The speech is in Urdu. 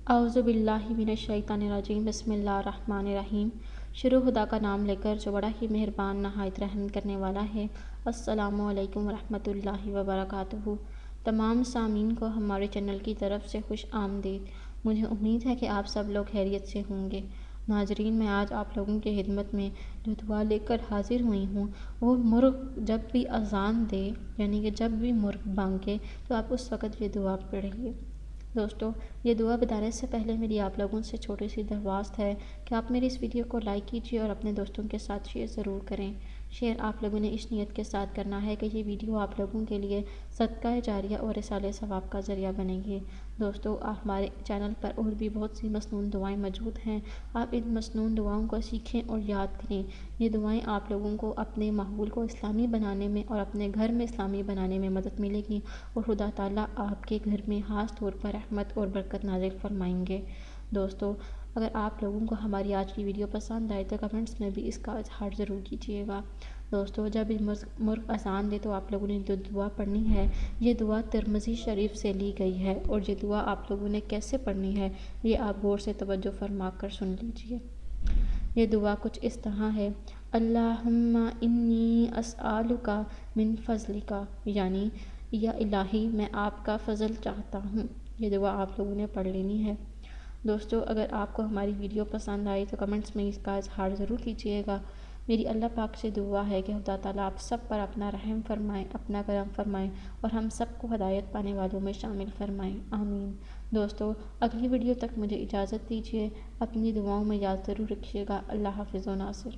اعوذ باللہ من الشیطان الرجیم، بسم اللہ الرحمن الرحیم۔ شروع خدا کا نام لے کر جو بڑا ہی مہربان نہایت رحم کرنے والا ہے۔ السلام علیکم ورحمۃ اللہ وبرکاتہ۔ تمام سامعین کو ہمارے چینل کی طرف سے خوش آمدید۔ مجھے امید ہے کہ آپ سب لوگ خیریت سے ہوں گے۔ ناظرین، میں آج آپ لوگوں کی خدمت میں جو دعا لے کر حاضر ہوئی ہوں، وہ مرغ جب بھی اذان دے، یعنی کہ جب بھی مرغ بانکے، تو آپ اس وقت یہ دعا پڑھیے۔ دوستو، یہ دعا بتانے سے پہلے میری آپ لوگوں سے چھوٹی سی درخواست ہے کہ آپ میری اس ویڈیو کو لائک کیجیے اور اپنے دوستوں کے ساتھ شیئر ضرور کریں۔ شیئر آپ لوگوں نے اس نیت کے ساتھ کرنا ہے کہ یہ ویڈیو آپ لوگوں کے لیے صدقہ جاریہ اور رسالہ ثواب کا ذریعہ بنے گی۔ دوستو، ہمارے چینل پر اور بھی بہت سی مسنون دعائیں موجود ہیں۔ آپ ان مسنون دعاؤں کو سیکھیں اور یاد کریں۔ یہ دعائیں آپ لوگوں کو اپنے ماحول کو اسلامی بنانے میں اور اپنے گھر میں اسلامی بنانے میں مدد ملے گی، اور خدا تعالیٰ آپ کے گھر میں خاص طور پر رحمت اور برکت نازل فرمائیں گے۔ دوستو، اگر آپ لوگوں کو ہماری آج کی ویڈیو پسند آئے تو کمنٹس میں بھی اس کا اظہار ضرور کیجیے گا۔ دوستو، جب مرغ اذان دے تو آپ لوگوں نے جو دعا پڑھنی ہے، یہ دعا ترمذی شریف سے لی گئی ہے، اور یہ دعا آپ لوگوں نے کیسے پڑھنی ہے، یہ آپ غور سے توجہ فرما کر سن لیجیے۔ یہ دعا کچھ اس طرح ہے: اللہم انی اسألک من فضلک، یعنی یا الہی، میں آپ کا فضل چاہتا ہوں۔ یہ دعا آپ لوگوں نے پڑھ لینی ہے۔ دوستو، اگر آپ کو ہماری ویڈیو پسند آئی تو کمنٹس میں اس کا اظہار ضرور کیجیے گا۔ میری اللہ پاک سے دعا ہے کہ خدا تعالیٰ آپ سب پر اپنا رحم فرمائیں، اپنا کرم فرمائیں، اور ہم سب کو ہدایت پانے والوں میں شامل فرمائیں، آمین۔ دوستو، اگلی ویڈیو تک مجھے اجازت دیجیے۔ اپنی دعاؤں میں یاد ضرور رکھیے گا۔ اللہ حافظ و ناصر۔